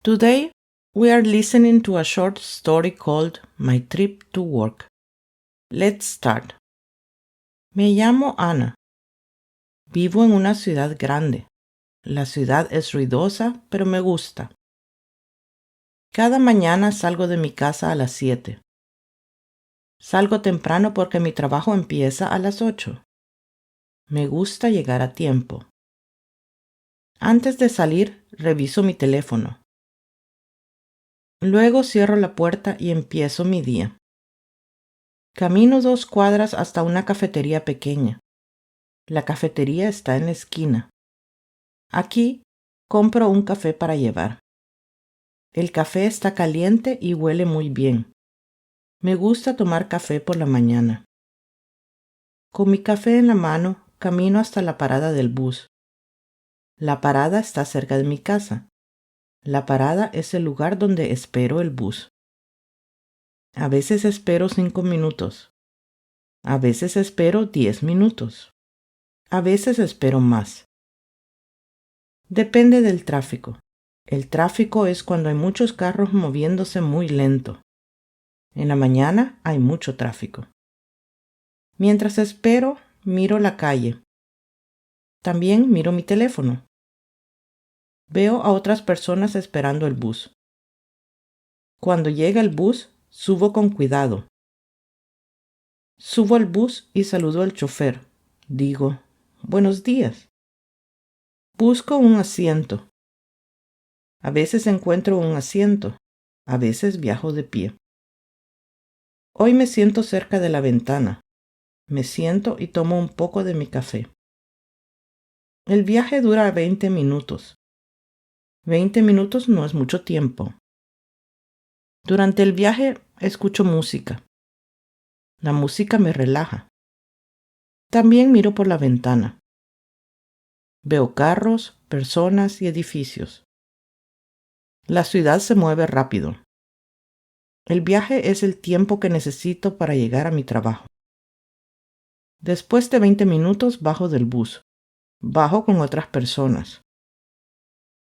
Today, we are listening to a short story called My Trip to Work. Let's start. Me llamo Ana. Vivo en una ciudad grande. La ciudad es ruidosa, pero me gusta. Cada mañana salgo de mi casa a las 7. Salgo temprano porque mi trabajo empieza a las 8. Me gusta llegar a tiempo. Antes de salir, reviso mi teléfono. Luego cierro la puerta y empiezo mi día. Camino 2 cuadras hasta una cafetería pequeña. La cafetería está en la esquina. Aquí compro un café para llevar. El café está caliente y huele muy bien. Me gusta tomar café por la mañana. Con mi café en la mano, camino hasta la parada del bus. La parada está cerca de mi casa. La parada es el lugar donde espero el bus. A veces espero 5 minutos. A veces espero 10 minutos. A veces espero más. Depende del tráfico. El tráfico es cuando hay muchos carros moviéndose muy lento. En la mañana hay mucho tráfico. Mientras espero, miro la calle. También miro mi teléfono. Veo a otras personas esperando el bus. Cuando llega el bus, subo con cuidado. Subo al bus y saludo al chofer. Digo, buenos días. Busco un asiento. A veces encuentro un asiento. A veces viajo de pie. Hoy me siento cerca de la ventana. Me siento y tomo un poco de mi café. El viaje dura 20 minutos. 20 minutos no es mucho tiempo. Durante el viaje escucho música. La música me relaja. También miro por la ventana. Veo carros, personas y edificios. La ciudad se mueve rápido. El viaje es el tiempo que necesito para llegar a mi trabajo. Después de 20 minutos bajo del bus. Bajo con otras personas.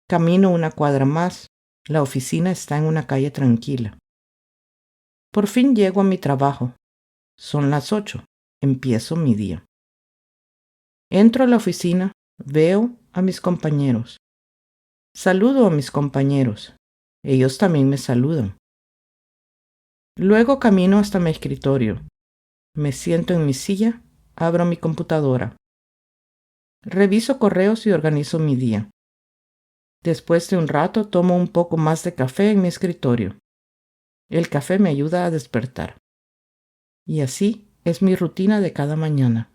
Camino una cuadra más. La oficina está en una calle tranquila. Por fin llego a mi trabajo. Son las 8. Empiezo mi día. Entro a la oficina. Veo a mis compañeros. Saludo a mis compañeros. Ellos también me saludan. Luego camino hasta mi escritorio. Me siento en mi silla. Abro mi computadora. Reviso correos y organizo mi día. Después de un rato tomo un poco más de café en mi escritorio. El café me ayuda a despertar. Y así es mi rutina de cada mañana.